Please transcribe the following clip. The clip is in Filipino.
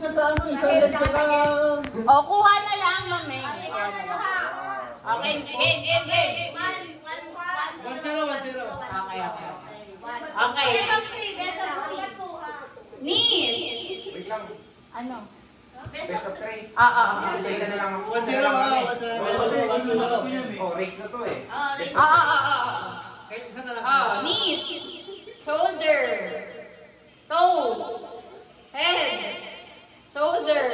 ka sa ano, isang leg ka. O, kuha na lang, mami. Okay, game. 1-0. Okay. Okay. Knees. Wait lang. Ano? Best of 3. Isa na lang ako. 1-0. Oh, race na to eh. Kahit isa na lang. Knees. Shoulder. Toes. Head. Shoulder.